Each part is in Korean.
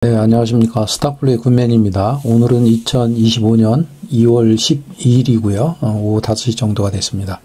네, 안녕하십니까. 스탁플레이 굿맨입니다. 오늘은 2025년 2월 12일이고요. 오후 5시 정도가 됐습니다.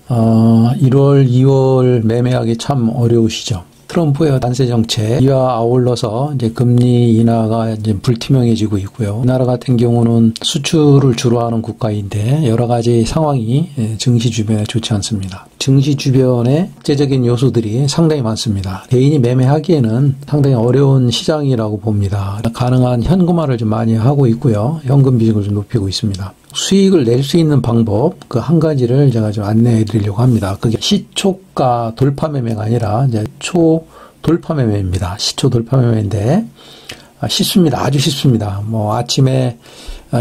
1월, 2월 매매하기 참 어려우시죠. 트럼프의 관세 정책, 이와 아울러서 이제 금리 인하가 이제 불투명해지고 있고요. 이 나라 같은 경우는 수출을 주로 하는 국가인데 여러 가지 상황이 증시 주변에 좋지 않습니다. 증시 주변에 국제적인 요소들이 상당히 많습니다. 개인이 매매하기에는 상당히 어려운 시장이라고 봅니다. 가능한 현금화를 좀 많이 하고 있고요. 현금 비중을 좀 높이고 있습니다. 수익을 낼 수 있는 방법, 그 한 가지를 제가 좀 안내해 드리려고 합니다. 그게 시초가 돌파 매매가 아니라 이제 초 돌파 매매입니다. 시초 돌파 매매인데 쉽습니다. 아주 쉽습니다. 아침에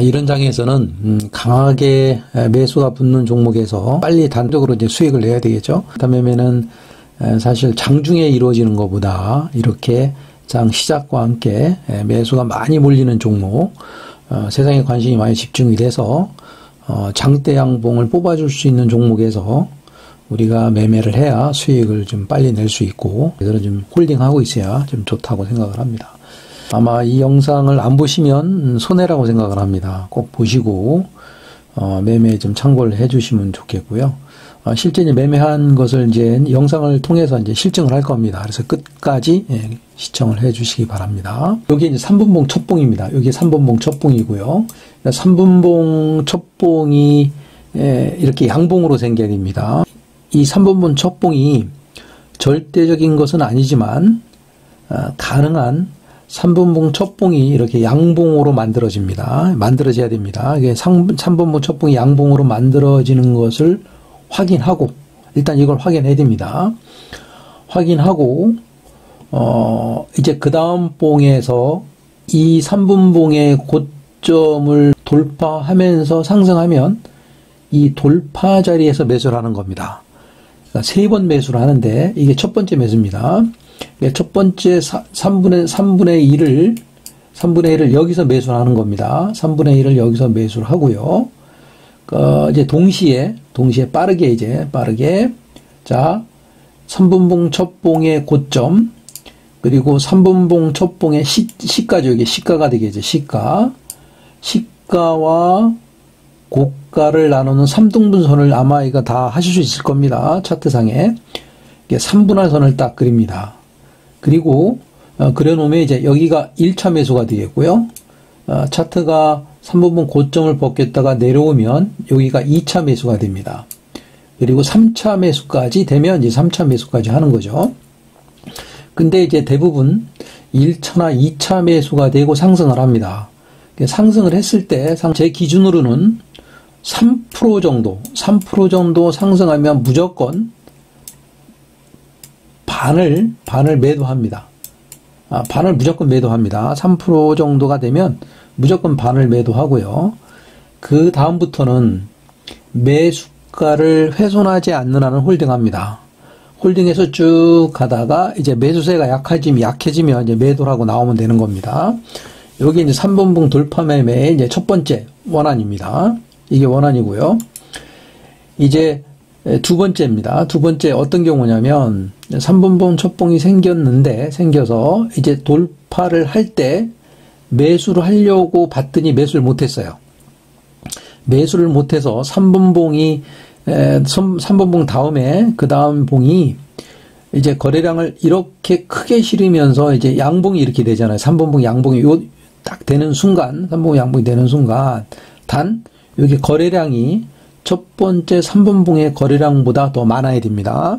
이런 장에서는 강하게 매수가 붙는 종목에서 빨리 단독으로 이제 수익을 내야 되겠죠. 돌파 매매는 사실 장중에 이루어지는 것보다 이렇게 장 시작과 함께 매수가 많이 몰리는 종목, 세상에 관심이 많이 집중이 돼서 장대 양봉을 뽑아줄 수 있는 종목에서 우리가 매매를 해야 수익을 좀 빨리 낼 수 있고, 그래서 좀 홀딩하고 있어야 좀 좋다고 생각을 합니다. 아마 이 영상을 안 보시면 손해라고 생각을 합니다. 꼭 보시고 매매에 좀 참고를 해주시면 좋겠고요. 실제 이제 매매한 것을 이제 영상을 통해서 이제 실증을 할 겁니다. 그래서 끝까지 시청을 해 주시기 바랍니다. 여기 이제 3분봉 첫봉입니다. 여기 3분봉 첫봉이고요. 3분봉 첫봉이 이렇게 양봉으로 생겨야 됩니다. 이 3분봉 첫봉이 절대적인 것은 아니지만 가능한 3분봉 첫봉이 이렇게 양봉으로 만들어져야 됩니다. 이게 3분봉 첫봉이 양봉으로 만들어지는 것을 확인하고, 일단 이걸 확인해야 됩니다. 확인하고, 이제 그 다음 봉에서 이 3분봉의 고점을 돌파하면서 상승하면 이 돌파 자리에서 매수를 하는 겁니다. 그러니까 3번 매수를 하는데 이게 첫 번째 매수입니다. 첫 번째 3분의 1을 여기서 매수를 하는 겁니다. 3분의 1을 여기서 매수를 하고요. 이제 동시에 빠르게 자, 3분봉 첫봉의 고점, 그리고 3분봉 첫봉의 시가죠. 이게 시가가 되겠죠. 시가와 고가를 나누는 3등분선을 아마 이거 다 하실 수 있을 겁니다. 차트상에. 이게 3분할선을 딱 그립니다. 그리고, 그려놓으면 이제 여기가 1차 매수가 되겠고요. 차트가 3분봉 고점을 벗겼다가 내려오면 여기가 2차 매수가 됩니다. 그리고 3차 매수까지 되면 이제 3차 매수까지 하는 거죠. 근데 이제 대부분 1차나 2차 매수가 되고 상승을 합니다. 상승을 했을 때 제 기준으로는 3% 정도 상승하면 무조건 반을 매도합니다. 반을 무조건 매도합니다. 3% 정도가 되면 무조건 반을 매도하고요. 그 다음부터는 매수가를 훼손하지 않는 한은 홀딩합니다. 홀딩해서 쭉 가다가 이제 매수세가 약해지면 이제 매도를 하고 나오면 되는 겁니다. 여기 이제 3분봉 돌파 매매의 이제 첫 번째 원안입니다. 이게 원안이고요. 이제 두 번째입니다. 두 번째 어떤 경우냐면 3분봉 첫봉이 생겨서 이제 돌파를 할 때 매수를 하려고 봤더니 매수를 못했어요. 매수를 못해서 3분봉 다음에 그 다음 봉이 이제 거래량을 이렇게 크게 실으면서 이제 양봉이 이렇게 되잖아요. 3분봉 양봉이 딱 되는 순간, 3분봉 양봉이 되는 순간, 단 여기 거래량이 첫 번째 3분봉의 거래량보다 더 많아야 됩니다.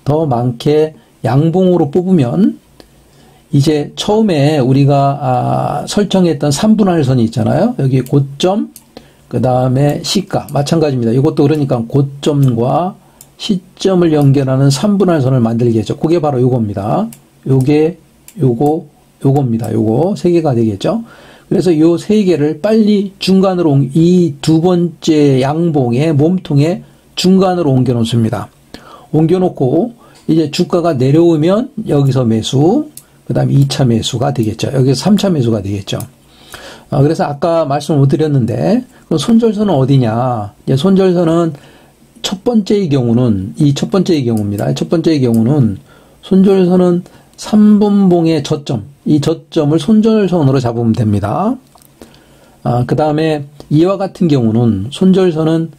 더 많게 양봉으로 뽑으면 이제 처음에 우리가 설정했던 3분할선이 있잖아요. 여기 고점, 그 다음에 시가 마찬가지입니다. 이것도 그러니까 고점과 시점을 연결하는 3분할선을 만들겠죠. 그게 바로 요겁니다. 요겁니다. 요거 3개가 되겠죠. 그래서 요 3개를 빨리 중간으로 이 두 번째 양봉의 몸통에 중간으로 옮겨 놓습니다. 옮겨 놓고 이제 주가가 내려오면 여기서 매수, 그 다음에 2차 매수가 되겠죠. 여기서 3차 매수가 되겠죠. 그래서 아까 말씀을 못 드렸는데, 손절선은 어디냐? 손절선은 첫 번째의 경우는, 첫 번째의 경우는, 손절선은 3분봉의 저점, 이 저점을 손절선으로 잡으면 됩니다. 그 다음에 이와 같은 경우는 손절선은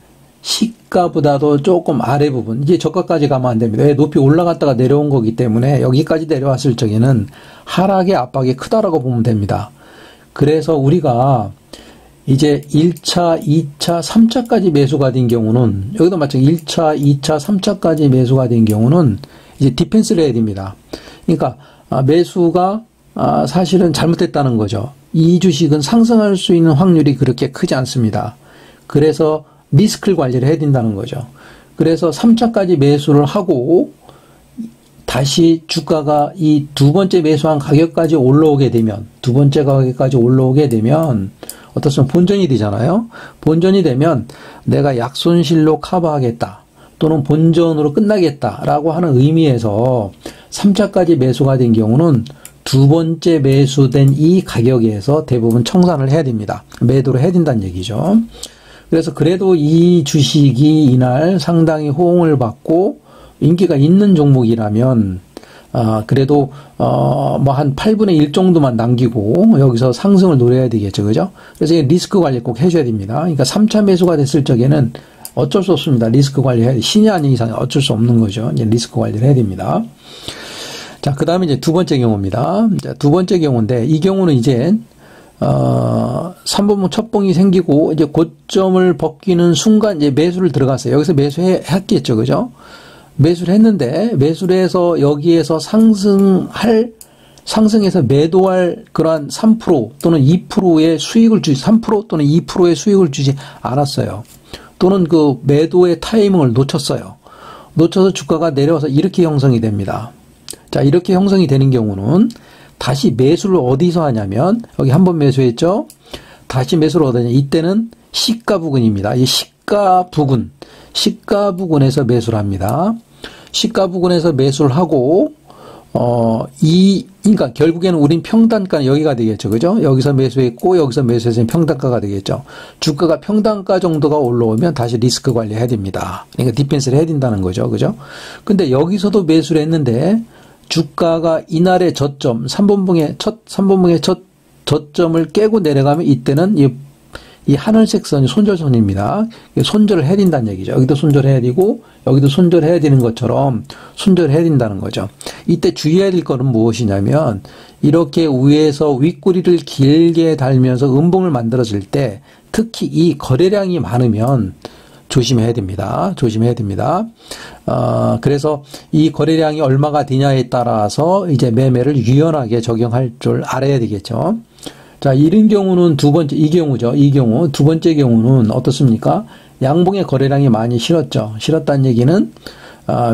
시가보다도 조금 아래 부분, 이제 저가까지 가면 안 됩니다. 왜? 높이 올라갔다가 내려온 거기 때문에 여기까지 내려왔을 적에는 하락의 압박이 크다라고 보면 됩니다. 그래서 우리가 이제 1차, 2차, 3차까지 매수가 된 경우는, 여기도 마찬가지 1차, 2차, 3차까지 매수가 된 경우는 이제 디펜스를 해야 됩니다. 그러니까 매수가 사실은 잘못됐다는 거죠. 이 주식은 상승할 수 있는 확률이 그렇게 크지 않습니다. 그래서 리스크를 관리를 해야 된다는 거죠. 그래서 3차까지 매수를 하고 다시 주가가 이 두 번째 매수한 가격까지 올라오게 되면, 두 번째 가격까지 올라오게 되면 어떻습니까? 본전이 되잖아요. 본전이 되면 내가 약손실로 커버하겠다, 또는 본전으로 끝나겠다라고 하는 의미에서 3차까지 매수가 된 경우는 두 번째 매수된 이 가격에서 대부분 청산을 해야 됩니다. 매도를 해야 된다는 얘기죠. 그래서 그래도 이 주식이 이날 상당히 호응을 받고 인기가 있는 종목이라면 그래도 뭐 한 8분의 1 정도만 남기고 여기서 상승을 노려야 되겠죠. 그죠? 그래서 리스크 관리 꼭 해줘야 됩니다. 그러니까 3차 매수가 됐을 적에는 어쩔 수 없습니다. 리스크 관리해야 돼. 신이 아닌 이상 어쩔 수 없는 거죠. 이제 리스크 관리를 해야 됩니다. 자, 그 다음에 이제 두 번째 경우입니다. 자, 두 번째 경우인데, 이 경우는 이제 3분봉 첫봉이 생기고 이제 고점을 벗기는 순간 이제 매수를 들어갔어요. 여기서 매수했겠죠. 그죠? 매수를 했는데, 매수를 해서 여기에서 상승해서 매도할 그러한 3% 또는 2%의 수익을 3% 또는 2%의 수익을 주지 않았어요. 또는 그 매도의 타이밍을 놓쳤어요. 놓쳐서 주가가 내려와서 이렇게 형성이 됩니다. 자, 이렇게 형성이 되는 경우는 다시 매수를 어디서 하냐면, 여기 한번 매수했죠? 다시 매수를 어디냐? 이때는 시가 부근입니다. 이 시가 부근에서 매수를 합니다. 시가 부근에서 매수를 하고, 그러니까 결국에는 우린 평단가는 여기가 되겠죠. 그죠? 여기서 매수했고, 여기서 매수해서 평단가가 되겠죠. 주가가 평단가 정도가 올라오면 다시 리스크 관리해야 됩니다. 그러니까 디펜스를 해야 된다는 거죠. 그죠? 근데 여기서도 매수를 했는데, 주가가 이날의 저점, 3분봉의 첫 저점을 깨고 내려가면 이때는 이 하늘색 선이 손절선입니다. 손절을 해야 된다는 얘기죠. 여기도 손절해야 되고, 여기도 손절해야 되는 것처럼 손절을 해야 된다는 거죠. 이때 주의해야 될 거는 무엇이냐면, 이렇게 위에서 윗꼬리를 길게 달면서 음봉을 만들어질 때, 특히 이 거래량이 많으면 조심해야 됩니다. 조심해야 됩니다. 그래서 이 거래량이 얼마가 되냐에 따라서 이제 매매를 유연하게 적용할 줄 알아야 되겠죠. 자, 이런 경우는 이 경우, 두 번째 경우는 어떻습니까? 양봉의 거래량이 많이 실었죠. 실었다는 얘기는,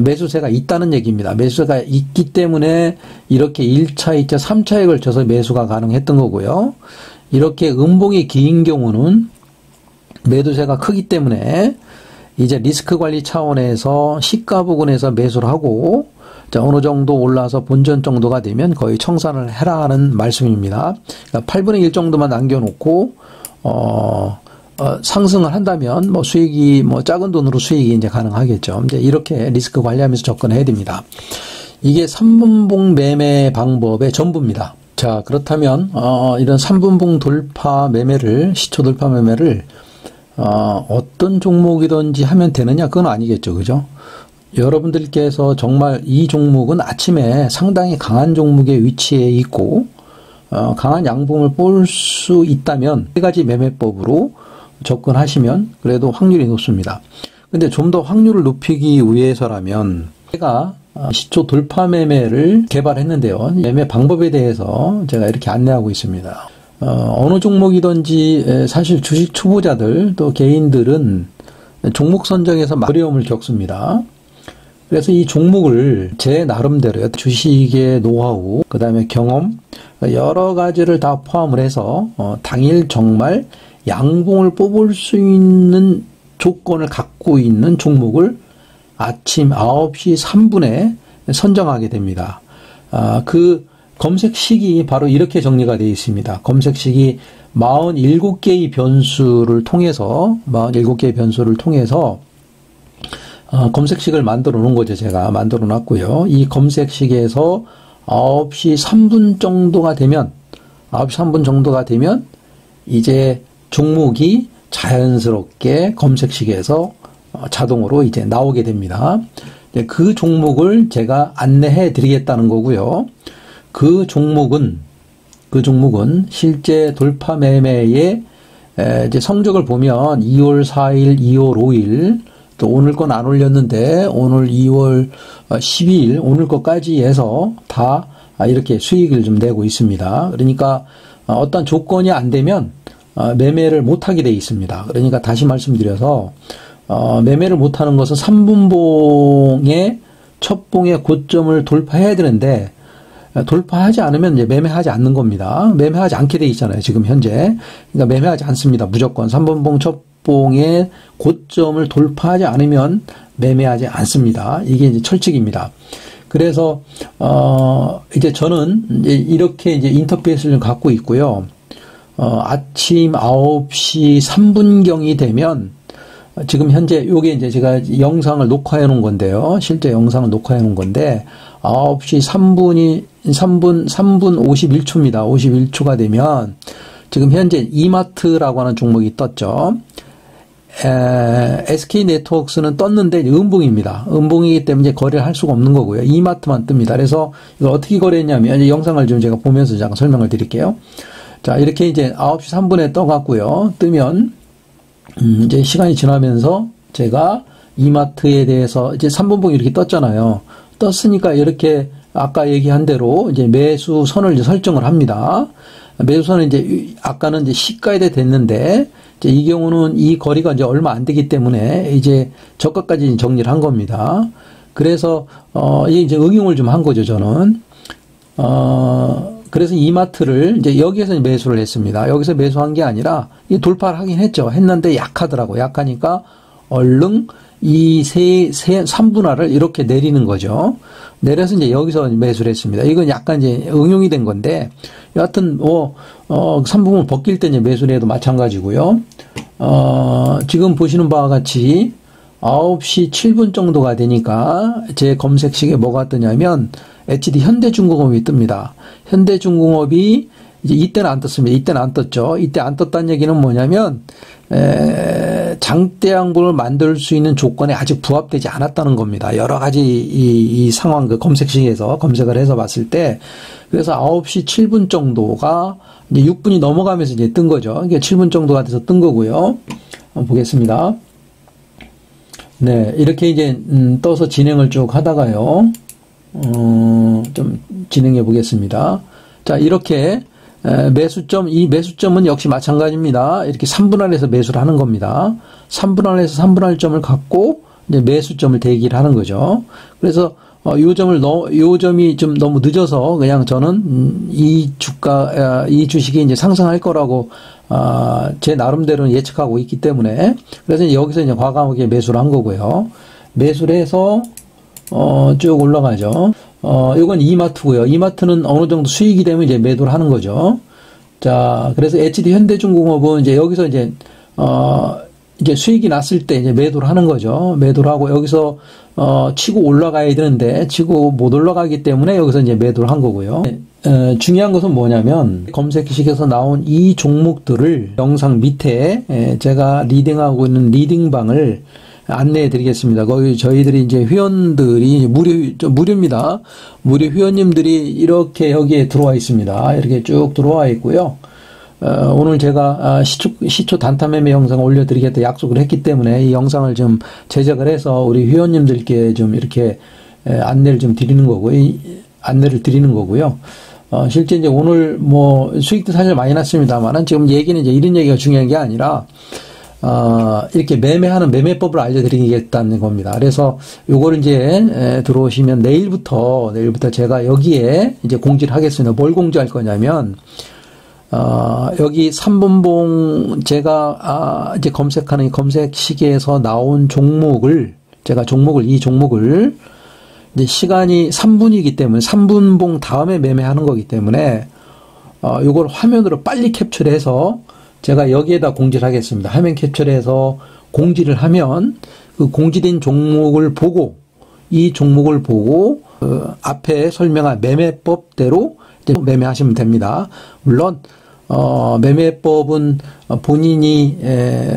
매수세가 있다는 얘기입니다. 매수세가 있기 때문에 이렇게 1차, 2차, 3차에 걸쳐서 매수가 가능했던 거고요. 이렇게 음봉이 긴 경우는 매도세가 크기 때문에 이제 리스크 관리 차원에서 시가 부근에서 매수를 하고, 자, 어느 정도 올라서 본전 정도가 되면 거의 청산을 해라 하는 말씀입니다. 그러니까 8분의 1 정도만 남겨놓고, 상승을 한다면 뭐 수익이 작은 돈으로 수익이 이제 가능하겠죠. 이제 이렇게 리스크 관리하면서 접근해야 됩니다. 이게 3분봉 매매 방법의 전부입니다. 자, 그렇다면, 이런 3분봉 돌파 매매를, 시초 돌파 매매를 어떤 종목이든지 하면 되느냐? 그건 아니겠죠. 그죠? 여러분들께서 정말 이 종목은 아침에 상당히 강한 종목의 위치에 있고, 강한 양봉을 볼 수 있다면, 세 가지 매매법으로 접근하시면 그래도 확률이 높습니다. 근데 좀 더 확률을 높이기 위해서라면, 제가 시초 돌파 매매를 개발했는데요. 매매 방법에 대해서 제가 이렇게 안내하고 있습니다. 어느 종목이든지 사실 주식 초보자들 또 개인들은 종목 선정에서 어려움을 겪습니다. 그래서 이 종목을 제 나름대로 주식의 노하우, 그 다음에 경험, 여러 가지를 다 포함을 해서 당일 정말 양봉을 뽑을 수 있는 조건을 갖고 있는 종목을 아침 9시 3분에 선정하게 됩니다. 그 검색식이 바로 이렇게 정리가 되어 있습니다. 검색식이 47개의 변수를 통해서 검색식을 만들어 놓은 거죠. 제가 만들어 놨고요. 이 검색식에서 9시 3분 정도가 되면, 9시 3분 정도가 되면, 이제 종목이 자연스럽게 검색식에서 자동으로 이제 나오게 됩니다. 그 종목을 제가 안내해 드리겠다는 거고요. 그 종목은 실제 돌파 매매의 이제 성적을 보면 2월 4일, 2월 5일, 또 오늘 건 안 올렸는데 오늘 2월 12일 오늘 것까지 해서 다 이렇게 수익을 좀 내고 있습니다. 그러니까 어떤 조건이 안 되면 매매를 못하게 돼 있습니다. 그러니까 다시 말씀드려서 매매를 못하는 것은 3분봉의 첫 봉의 고점을 돌파해야 되는데 돌파하지 않으면 이제 매매하지 않는 겁니다. 매매하지 않게 돼 있잖아요. 지금 현재. 그러니까 매매하지 않습니다. 무조건 3분봉 첫 봉의 고점을 돌파하지 않으면 매매하지 않습니다. 이게 이제 철칙입니다. 그래서 이제 저는 이제 이렇게 이제 인터페이스를 갖고 있고요. 아침 9시 3분경이 되면 지금 현재 요게 이제 제가 영상을 녹화해 놓은 건데요. 실제 영상을 녹화해 놓은 건데 9시 3분 51초입니다. 51초가 되면 지금 현재 이마트라고 하는 종목이 떴죠. SK네트워크스는 떴는데 음봉입니다. 음봉이기 때문에 거래를 할 수가 없는 거고요. 이마트만 뜹니다. 그래서 이걸 어떻게 거래했냐면 영상을 좀 제가 보면서 잠깐 설명을 드릴게요. 자, 이렇게 이제 9시 3분에 떠갖고요. 뜨면 이제 시간이 지나면서 제가 이마트에 대해서 이제 3분봉이 이렇게 떴잖아요. 떴으니까 이렇게 아까 얘기한 대로 이제 매수 선을 이제 설정을 합니다. 매수선은 이제 아까는 이제 시가에 됐는데 이제 이 경우는 이 거리가 이제 얼마 안 되기 때문에 이제 저가까지 정리를 한 겁니다. 그래서 이게 이제 응용을 좀 한 거죠, 저는. 그래서 이마트를 이제 여기에서 매수를 했습니다. 여기서 매수한 게 아니라 이 돌파를 하긴 했죠. 했는데 약하더라고. 약하니까 얼른 이 3분할을 이렇게 내리는 거죠. 내려서 이제 여기서 매수를 했습니다. 이건 약간 이제 응용이 된 건데, 여하튼, 3분을 벗길 때 이제 매수를 해도 마찬가지고요. 지금 보시는 바와 같이 9시 7분 정도가 되니까 제 검색식에 뭐가 뜨냐면, HD 현대중공업이 뜹니다. 현대중공업이 이제 이때는 안 떴습니다. 이때는 안 떴죠. 이때 안 떴다는 얘기는 뭐냐면 장대양분을 만들 수 있는 조건에 아직 부합되지 않았다는 겁니다. 여러 가지 이 상황 그 검색식에서 검색을 해서 봤을 때 그래서 9시 7분 정도가 이제 6분이 넘어가면서 이제 뜬 거죠. 이게 7분 정도가 돼서 뜬 거고요. 한번 보겠습니다. 네, 이렇게 이제 떠서 진행을 쭉 하다가요. 좀 진행해 보겠습니다. 자, 이렇게 매수점, 이 매수점은 역시 마찬가지입니다. 이렇게 3분할해서 매수를 하는 겁니다. 3분할해서 3분할점을 갖고 이제 매수점을 대기를 하는 거죠. 그래서 요 점이 좀 너무 늦어서 그냥 저는 이 주식이 이제 상승할 거라고 제 나름대로는 예측하고 있기 때문에 그래서 이제 여기서 이제 과감하게 매수를 한 거고요. 매수를 해서 쭉 올라가죠. 이건 이마트고요. 이마트는 어느 정도 수익이 되면 이제 매도를 하는 거죠. 자, 그래서 HD 현대중공업은 이제 여기서 이제 수익이 났을 때 이제 매도를 하는 거죠. 매도를 하고 여기서 치고 올라가야 되는데 치고 못 올라가기 때문에 여기서 이제 매도를 한 거고요. 중요한 것은 뭐냐면 검색식에서 나온 이 종목들을 영상 밑에 제가 리딩하고 있는 리딩방을 안내해 드리겠습니다. 거기 저희들이 이제 회원들이 무료입니다. 무료 회원님들이 이렇게 여기에 들어와 있습니다. 이렇게 쭉 들어와 있고요. 오늘 제가 시초 단타 매매 영상을 올려드리겠다 약속을 했기 때문에 이 영상을 좀 제작을 해서 우리 회원님들께 좀 이렇게 안내를 좀 드리는 거고요. 안내를 드리는 거고요. 실제 이제 오늘 뭐 수익도 사실 많이 났습니다만은 지금 얘기는 이제 이런 얘기가 중요한 게 아니라 이렇게 매매하는 매매법을 알려드리겠다는 겁니다. 그래서 요거를 이제 들어오시면 내일부터 제가 여기에 이제 공지를 하겠습니다. 뭘 공지할 거냐면 여기 3분봉 제가 이제 검색하는 검색 시계에서 나온 종목을 제가 이 종목을 이제 시간이 3분이기 때문에 3분봉 다음에 매매하는 거기 때문에 요걸 화면으로 빨리 캡처해서 제가 여기에다 공지를 하겠습니다. 화면 캡처해서 공지를 하면 그 공지된 종목을 보고 이 종목을 보고 앞에 설명한 매매법대로 이제 매매하시면 됩니다. 물론 매매법은 본인이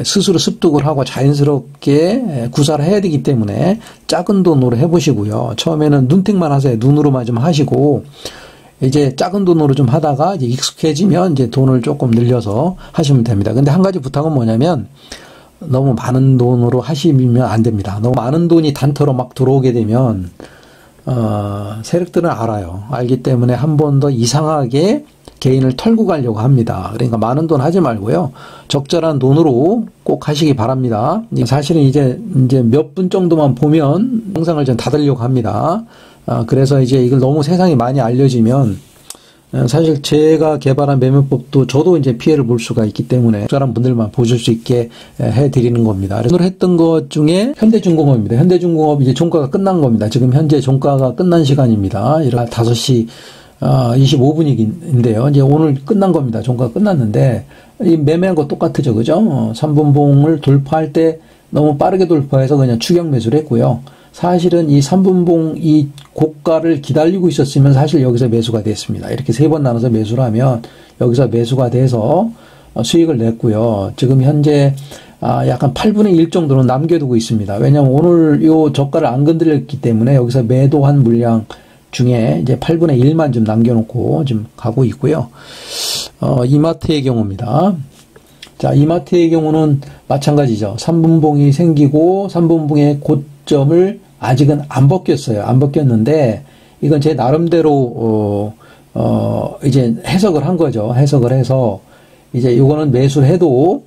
스스로 습득을 하고 자연스럽게 구사를 해야 되기 때문에 작은 돈으로 해보시고요. 처음에는 눈팅만 하세요. 눈으로만 좀 하시고 이제 작은 돈으로 좀 하다가 이제 익숙해지면 이제 돈을 조금 늘려서 하시면 됩니다. 근데 한 가지 부탁은 뭐냐면 너무 많은 돈으로 하시면 안 됩니다. 너무 많은 돈이 단터로 막 들어오게 되면 세력들은 알기 때문에 한 번 더 이상하게 개인을 털고 가려고 합니다. 그러니까 많은 돈 하지 말고요. 적절한 돈으로 꼭 하시기 바랍니다. 사실은 이제 몇 분 정도만 보면 영상을 좀 닫으려고 합니다. 그래서 이제 이걸 너무 세상에 많이 알려지면 사실 제가 개발한 매매법도 저도 이제 피해를 볼 수가 있기 때문에 적절한 분들만 보실 수 있게 해드리는 겁니다. 그래서 오늘 했던 것 중에 현대중공업입니다. 현대중공업 이제 종가가 끝난 겁니다. 지금 현재 종가가 끝난 시간입니다. 5시 25분인데요. 이제 오늘 끝난 겁니다. 종가가 끝났는데, 이 매매한 거 똑같죠. 그죠? 3분봉을 돌파할 때 너무 빠르게 돌파해서 그냥 추격 매수를 했고요. 사실은 이 3분봉 이 고가를 기다리고 있었으면 사실 여기서 매수가 됐습니다. 이렇게 3번 나눠서 매수를 하면 여기서 매수가 돼서 수익을 냈고요. 지금 현재 약간 8분의 1 정도는 남겨두고 있습니다. 왜냐하면 오늘 요 저가를 안 건드렸기 때문에 여기서 매도한 물량 중에 이제 8분의 1만 좀 남겨놓고 좀 가고 있고요. 이마트의 경우입니다. 자, 이마트의 경우는 마찬가지죠. 3분봉이 생기고 3분봉의 고점을 아직은 안 벗겼어요. 안 벗겼는데 이건 제 나름대로 이제 해석을 한 거죠. 해석을 해서 이제 이거는 매수를 해도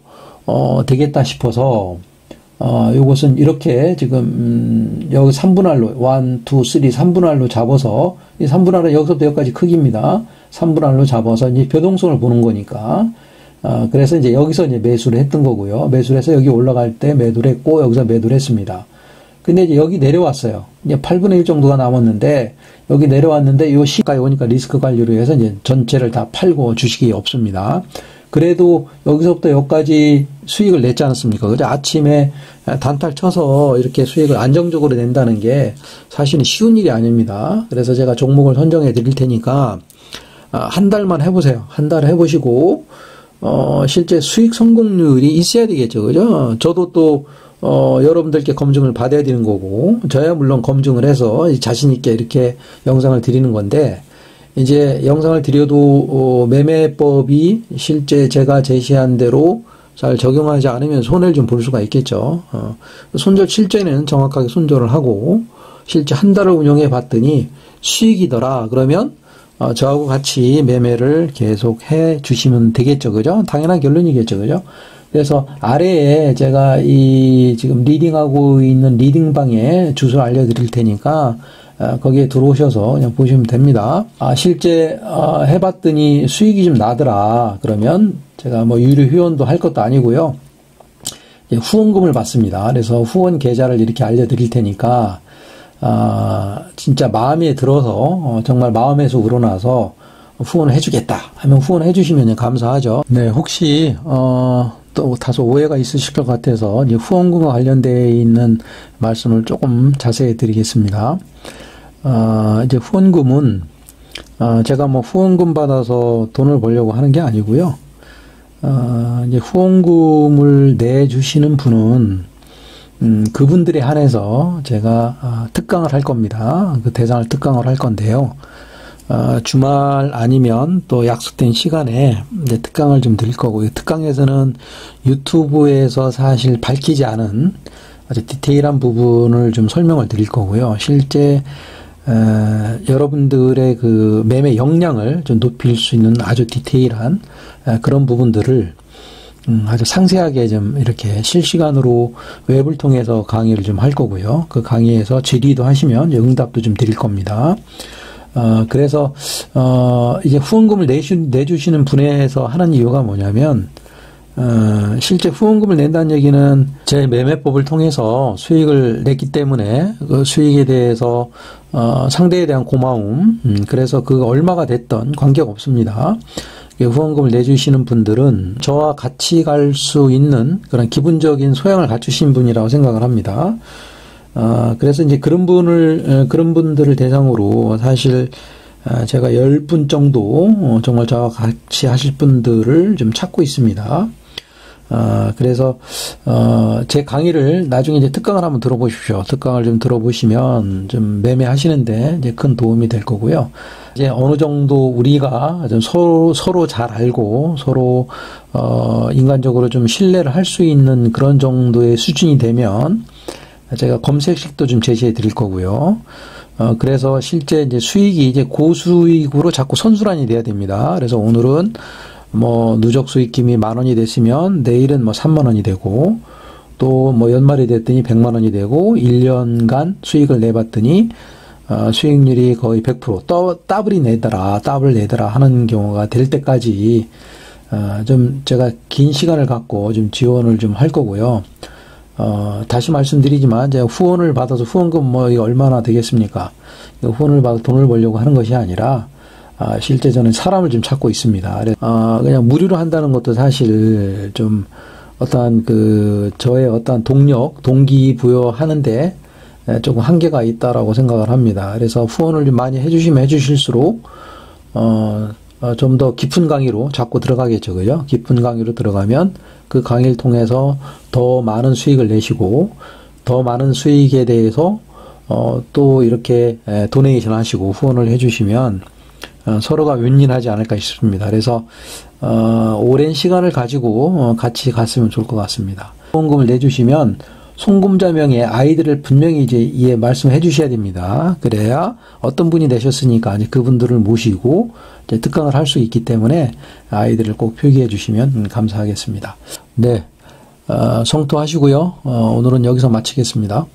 되겠다 싶어서 요것은 이렇게 지금 여기 3분할로 1, 2, 3, 3분할로 잡아서 이 3분할은 여기서부터 여기까지 크기입니다. 3분할로 잡아서 이제 변동성을 보는 거니까 그래서 이제 여기서 이제 매수를 했던 거고요. 매수를 해서 여기 올라갈 때 매도를 했고 여기서 매도를 했습니다. 근데 이제 여기 내려왔어요. 이제 8분의 1 정도가 남았는데 여기 내려왔는데 요 시가에 오니까 리스크 관리로 해서 이제 전체를 다 팔고 주식이 없습니다. 그래도 여기서부터 여기까지 수익을 냈지 않았습니까? 그죠? 아침에 단타를 쳐서 이렇게 수익을 안정적으로 낸다는 게 사실은 쉬운 일이 아닙니다. 그래서 제가 종목을 선정해 드릴 테니까 한 달만 해보세요. 한 달 해보시고 실제 수익 성공률이 있어야 되겠죠. 그죠? 저도 또 여러분들께 검증을 받아야 되는 거고 저야 물론 검증을 해서 자신 있게 이렇게 영상을 드리는 건데 이제 영상을 드려도 매매법이 실제 제가 제시한 대로 잘 적용하지 않으면 손해를 좀 볼 수가 있겠죠. 손절 실제는 정확하게 손절을 하고 실제 한 달을 운영해 봤더니 수익이더라. 그러면 저하고 같이 매매를 계속 해 주시면 되겠죠. 그죠? 당연한 결론이겠죠. 그죠? 그래서 아래에 제가 이 지금 리딩하고 있는 리딩방에 주소를 알려드릴 테니까 거기에 들어오셔서 그냥 보시면 됩니다. 실제 해봤더니 수익이 좀 나더라. 그러면 제가 뭐 유료 회원도 할 것도 아니고요. 후원금을 받습니다. 그래서 후원 계좌를 이렇게 알려드릴 테니까 진짜 마음에 들어서 정말 마음에서 우러나서 후원을 해주겠다 하면 후원해 주시면 감사하죠. 네, 혹시 또 다소 오해가 있으실 것 같아서 이제 후원금과 관련되어 있는 말씀을 조금 자세히 드리겠습니다. 이제 후원금은 제가 뭐 후원금 받아서 돈을 벌려고 하는 게 아니고요. 이제 후원금을 내주시는 분은 그분들에 한해서 제가 특강을 할 겁니다. 그 대상을 특강을 할 건데요. 주말 아니면 또 약속된 시간에 이제 특강을 좀 드릴 거고, 이 특강에서는 유튜브에서 사실 밝히지 않은 아주 디테일한 부분을 좀 설명을 드릴 거고요. 실제 여러분들의 그 매매 역량을 좀 높일 수 있는 아주 디테일한 그런 부분들을 아주 상세하게 좀 이렇게 실시간으로 웹을 통해서 강의를 좀 할 거고요. 그 강의에서 질의도 하시면 응답도 좀 드릴 겁니다. 그래서 이제 후원금을 내주시는 분에서 하는 이유가 뭐냐면, 실제 후원금을 낸다는 얘기는 제 매매법을 통해서 수익을 냈기 때문에 그 수익에 대해서 상대에 대한 고마움, 그래서 그 얼마가 됐던 관계가 없습니다. 후원금을 내주시는 분들은 저와 같이 갈 수 있는 그런 기본적인 소양을 갖추신 분이라고 생각을 합니다. 그래서 이제 그런 분들을 대상으로 사실 제가 10분 정도 정말 저와 같이 하실 분들을 좀 찾고 있습니다. 그래서 제 강의를 나중에 이제 특강을 한번 들어보십시오. 특강을 좀 들어보시면 좀 매매하시는데 이제 큰 도움이 될 거고요. 이제 어느 정도 우리가 좀 서로 잘 알고 서로 인간적으로 좀 신뢰를 할 수 있는 그런 정도의 수준이 되면 제가 검색식도 좀 제시해 드릴 거고요. 그래서 실제 이제 수익이 이제 고수익으로 자꾸 선순환이 돼야 됩니다. 그래서 오늘은 뭐 누적 수익금이 10,000원이 됐으면 내일은 뭐 30,000원이 되고 또 뭐 연말이 됐더니 100,000원이 되고 1년간 수익을 내봤더니 수익률이 거의 100% 더블을 내더라 하는 경우가 될 때까지 좀 제가 긴 시간을 갖고 좀 지원을 좀 할 거고요. 다시 말씀드리지만 제가 후원을 받아서 후원금 뭐 이거 얼마나 되겠습니까? 후원을 받아 돈을 벌려고 하는 것이 아니라 실제 저는 사람을 좀 찾고 있습니다. 그냥 무료로 한다는 것도 사실 좀 어떠한 저의 어떠한 동기부여하는데 조금 한계가 있다라고 생각을 합니다. 그래서 후원을 좀 많이 해주시면 해주실수록 좀 더 깊은 강의로 자꾸 들어가겠죠, 그죠? 깊은 강의로 들어가면 그 강의를 통해서 더 많은 수익을 내시고 더 많은 수익에 대해서 또 이렇게 도네이션 하시고 후원을 해주시면 서로가 윈윈하지 않을까 싶습니다. 그래서 오랜 시간을 가지고 같이 갔으면 좋을 것 같습니다. 후원금을 내주시면 송금자명의 아이디를 분명히 이제 말씀해 주셔야 됩니다. 그래야 어떤 분이 내셨으니까 이제 그분들을 모시고 이제 특강을 할 수 있기 때문에 아이디를 꼭 표기해 주시면 감사하겠습니다. 네, 성토하시고요. 오늘은 여기서 마치겠습니다.